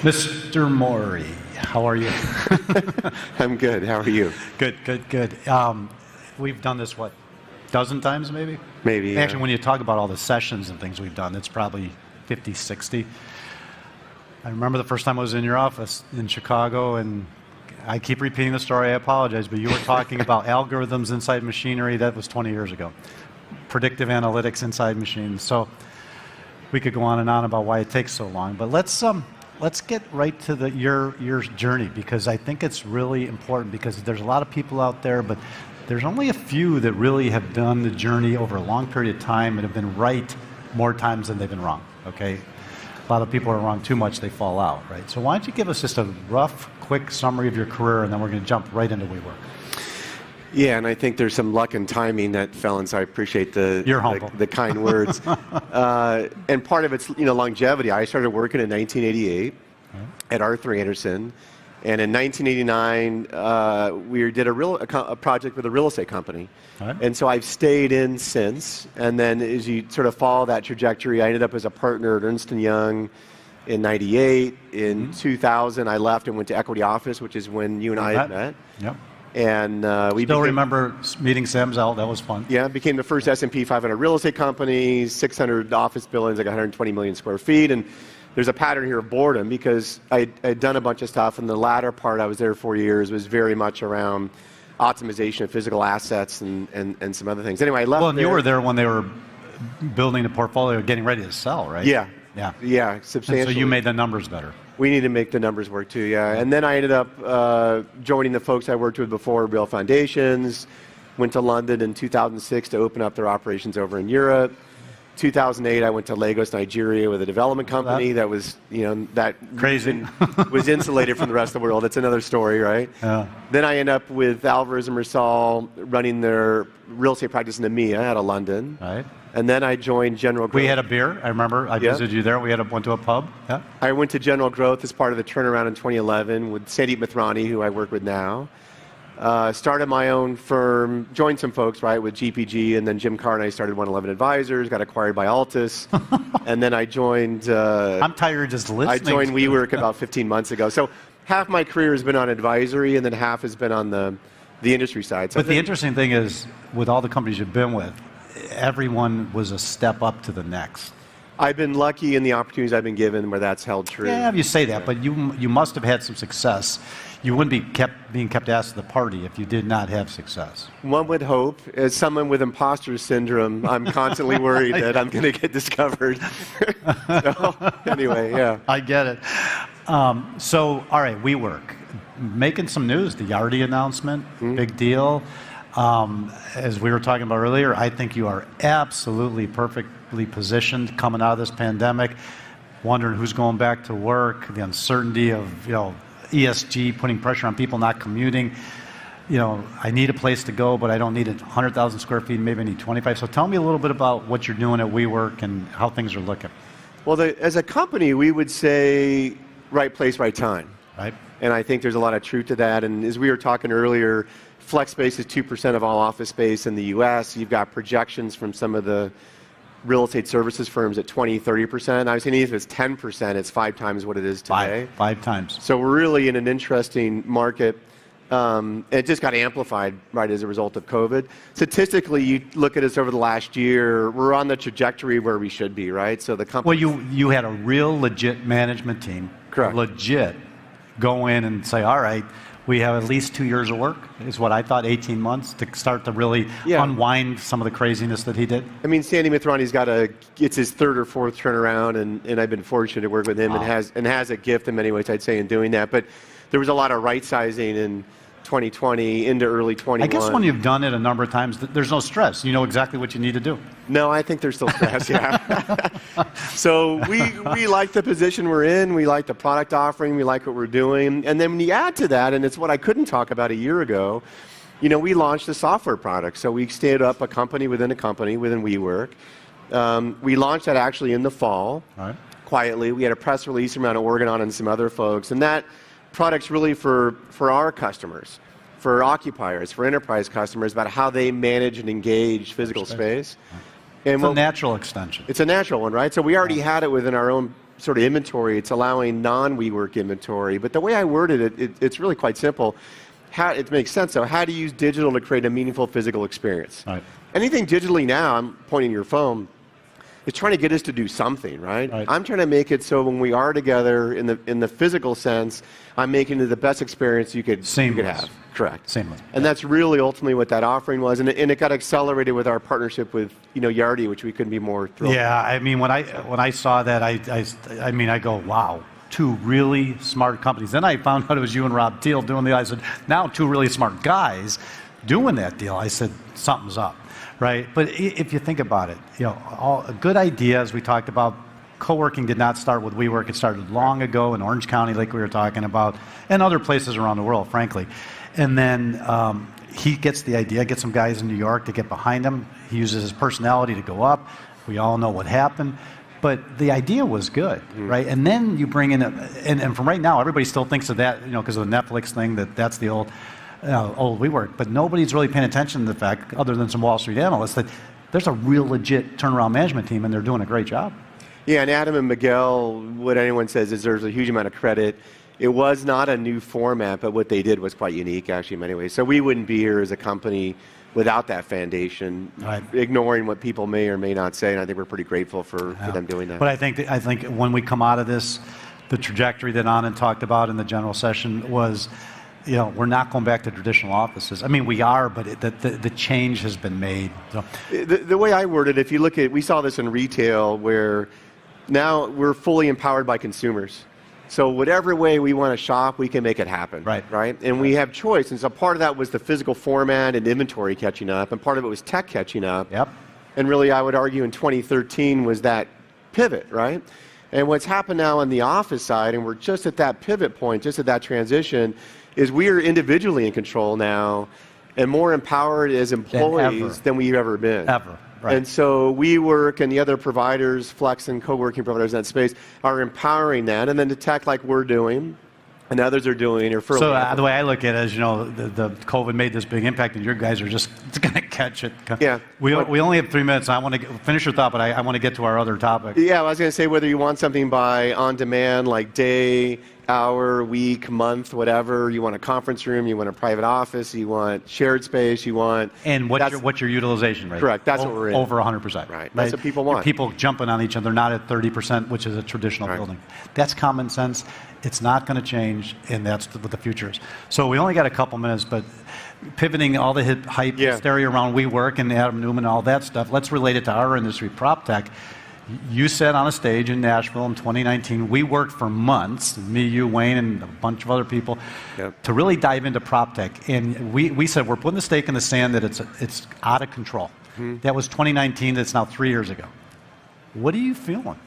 Mr. Morey, how are you? I'm good. How are you? Good. We've done this, what, dozen times maybe? Maybe, yeah. Actually, when you talk about all the sessions and things we've done, it's probably 50, 60. I remember the first time I was in your office in Chicago, and I keep repeating the story, I apologize, but you were talking about algorithms inside machinery. That was 20 years ago. Predictive analytics inside machines. So we could go on and on about why it takes so long, but let's get right to your journey, because I think it's really important, because there's a lot of people out there, but there's only a few that really have done the journey over a long period of time and have been right more times than they've been wrong, okay? A lot of people are wrong too much, they fall out, right? So why don't you give us just a rough, quick summary of your career, and then we're going to jump right into WeWork. Yeah, and I think there's some luck and timing that fell in, so I appreciate the kind words. And part of it's longevity. I started working in 1988 at Arthur Andersen, and in 1989 we did a project with a real estate company. Right. And so I've stayed in since, and then as you sort of follow that trajectory, I ended up as a partner at Ernst & Young in 98. In 2000, I left and went to Equity Office, which is when you and I had met. Yep. And we still remember meeting Sam Zell. That was fun. Yeah, became the first S&P 500 real estate company, 600 office buildings, like 120 million square feet. And there's a pattern here of boredom, because I'd done a bunch of stuff, and the latter part, I was there 4 years, was very much around optimization of physical assets and some other things. Anyway, I left. Well, and you were there when they were building the portfolio, getting ready to sell, right? Yeah, And substantially. so you made the numbers better. We need to make the numbers work too, yeah. And then I ended up joining the folks I worked with before, Real Foundations. Went to London in 2006 to open up their operations over in Europe. 2008, I went to Lagos, Nigeria, with a development company that was, that crazy was insulated from the rest of the world. That's another story, right? Yeah. Then I end up with Alvarez & Marsal running their real estate practice in EMEA out of London. Right. And then I joined General Growth. We had a beer, I remember. I visited you there. Went to a pub. Yeah. I went to General Growth as part of the turnaround in 2011 with Sandeep Mithrani, who I work with now. Started my own firm, joined some folks, right, with GPG, and then Jim Carr and I started 111 Advisors, got acquired by Altus, and then I joined... I'm tired of just listening. I joined WeWork about 15 months ago. So half my career has been on advisory, and then half has been on the industry side. So but the interesting thing is, with all the companies you've been with, everyone was a step up to the next. I've been lucky in the opportunities I've been given where that's held true. Yeah, you say that, but you must have had some success. You wouldn't be being kept asked to the party if you did not have success. One would hope. As someone with imposter syndrome, I'm constantly worried that I'm going to get discovered. So, anyway, yeah. I get it. So, all right, WeWork. Making some news, the Yardi announcement, big deal. As we were talking about earlier, I think you are absolutely perfectly positioned coming out of this pandemic, wondering who's going back to work, the uncertainty of, ESG putting pressure on people not commuting. I need a place to go, but I don't need 100,000 square feet, maybe I need 25. So tell me a little bit about what you're doing at WeWork and how things are looking. Well, as a company, we would say right place, right time. Right. And I think there's a lot of truth to that. And as we were talking earlier, FlexSpace is 2% of all office space in the US. You've got projections from some of the real estate services firms at 20, 30%. I was saying if it's 10%, it's 5 times what it is today. Five times. So we're really in an interesting market. It just got amplified, right, as a result of COVID. Statistically, you look at us over the last year, we're on the trajectory where we should be, right? So the company... Well, you had a real legit management team. Correct. Legit. Go in and say, all right, we have at least 2 years of work, is what I thought, 18 months, to start to really unwind some of the craziness that he did. I mean, Sandy Mithrani's it's his 3rd or 4th turnaround, and I've been fortunate to work with him, and has a gift in many ways, I'd say, in doing that. But there was a lot of right-sizing in 2020 into early 21. I guess when you've done it a number of times, there's no stress. You know exactly what you need to do. No, I think there's still stress, yeah. So we like the position we're in. We like the product offering. We like what we're doing. And then when you add to that, and it's what I couldn't talk about a year ago, we launched a software product. So we stayed up a company within WeWork. We launched that actually in the fall, quietly. We had a press release around Organon and some other folks. And that product's really for our customers, for occupiers, for enterprise customers, about how they manage and engage physical space. And it's a natural extension. It's a natural one, right? So we already had it within our own sort of inventory. It's allowing non-WeWork inventory. But the way I worded it, it's really quite simple. It makes sense, though. How to use digital to create a meaningful physical experience. Right. Anything digitally now, I'm pointing your phone, is trying to get us to do something, right? I'm trying to make it so when we are together in the physical sense, I'm making it the best experience you could have. Correct. Seamless. And that's really ultimately what that offering was, and it got accelerated with our partnership with Yardi, which we couldn't be more thrilled. Yeah, I mean when I saw that, I go, wow. Two really smart companies. Then I found out it was you and Rob Teal doing the deal. I said, now two really smart guys doing that deal. I said, something's up, right? But if you think about it, all a good idea, as we talked about, co-working did not start with WeWork. It started long ago in Orange County, like we were talking about, and other places around the world, frankly. And then he gets the idea, gets some guys in New York to get behind him. He uses his personality to go up. We all know what happened. But the idea was good, right? And then you bring in, and from right now, everybody still thinks of that, because of the Netflix thing, that's the old WeWork. But nobody's really paying attention to the fact, other than some Wall Street analysts, that there's a real legit turnaround management team, and they're doing a great job. Yeah, and Adam and Miguel, what anyone says is there's a huge amount of credit. It was not a new format, but what they did was quite unique, actually, in many ways. So we wouldn't be here as a company without that foundation, ignoring what people may or may not say, and I think we're pretty grateful for them doing that. But I think when we come out of this, the trajectory that Anand talked about in the general session was, we're not going back to traditional offices. I mean, we are, but the change has been made. So. The way I word it, if you look at, we saw this in retail, where now we're fully empowered by consumers. So whatever way we want to shop, we can make it happen. Right? And we have choice. And so part of that was the physical format and inventory catching up, and part of it was tech catching up. Yep. And really, I would argue in 2013 was that pivot, right? And what's happened now on the office side, and we're just at that pivot point, just at that transition, is we are individually in control now and more empowered as employees than we've ever been. Ever. Right. And so WeWork and the other providers, Flex and co-working providers in that space, are empowering that. And then the tech like we're doing and others are doing. So the way I look at it is, the COVID made this big impact, and your guys are just going to catch it. Yeah. We only have 3 minutes. I want to finish your thought, but I want to get to our other topic. Yeah, I was going to say, whether you want something by on demand, like day, hour, week, month, whatever. You want a conference room, you want a private office, you want shared space, you want... And what's your utilization rate? Correct, that's what we're in. Over 100%. Right, that's what people want. People jumping on each other, not at 30%, which is a traditional building. That's common sense. It's not going to change, and that's what the future is. So we only got a couple minutes, but pivoting all the hype, hysteria around WeWork and Adam Newman and all that stuff, let's relate it to our industry, PropTech. You said on a stage in Nashville in 2019, we worked for months, me, you, Wayne, and a bunch of other people, to really dive into PropTech. And we said we're putting the stake in the sand that it's out of control. That was 2019, that's now 3 years ago. What are you feeling?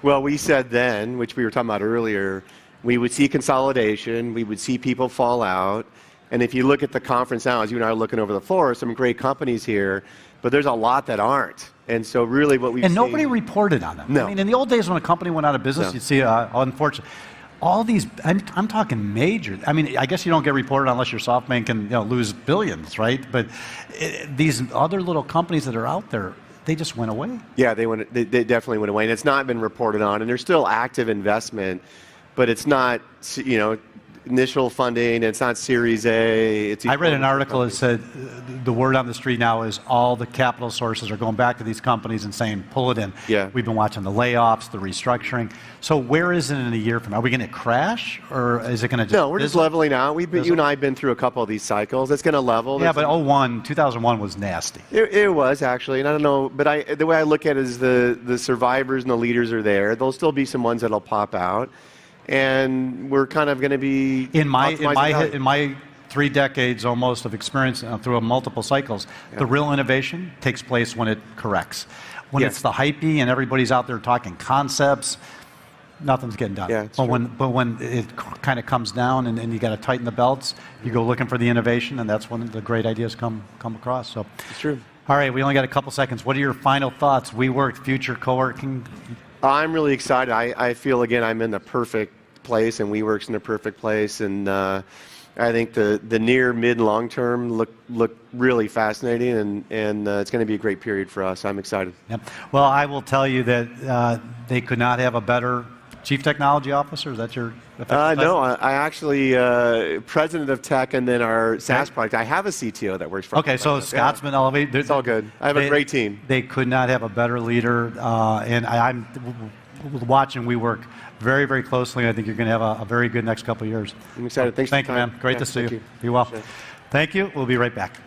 Well, we said then, which we were talking about earlier, we would see consolidation, we would see people fall out. And if you look at the conference now, as you and I are looking over the floor, some great companies here, but there's a lot that aren't. And so really what we've seen... And nobody reported on them. No. I mean, in the old days when a company went out of business, you'd see, unfortunately, all these, I'm talking major. I mean, I guess you don't get reported unless you're SoftBank and lose billions, right? But these other little companies that are out there, they just went away. Yeah, they definitely went away. And it's not been reported on. And there's still active investment, but it's not, initial funding, it's not Series A. I read an article that said the word on the street now is all the capital sources are going back to these companies and saying, pull it in. Yeah. We've been watching the layoffs, the restructuring. So where is it in a year from now? Are we going to crash, or is it going to just... No, we're just leveling out. You and I have been through a couple of these cycles. It's going to level. Yeah, but 2001 was nasty. It was, actually, and I don't know, but the way I look at it is the survivors and the leaders are there. There'll still be some ones that'll pop out. And we're kind of going to be in my 3 decades almost of experience through multiple cycles. The real innovation takes place when it corrects. When it's the hypey and everybody's out there talking concepts, nothing's getting done. Yeah, but when it kind of comes down and you got to tighten the belts, you go looking for the innovation, and that's when the great ideas come across. So it's true. All right, we only got a couple seconds. What are your final thoughts? WeWork, future co-working. I'm really excited. I feel, again, I'm in the perfect place, and WeWork's in the perfect place. And, I think the near, mid, long term look really fascinating, and it's going to be a great period for us. I'm excited. Yep. Well, I will tell you that they could not have a better Chief Technology Officer. Is that your official no, I actually president of tech, and then our SaaS product. I have a CTO that works for. Okay, so Scott's been elevated. It's all good. I have a great team. They could not have a better leader, and I'm watching WeWork very, very closely. I think you're going to have a very good next couple of years. I'm excited. Thanks. Thank you, man. Great to see you. Be well. Thank you. We'll be right back.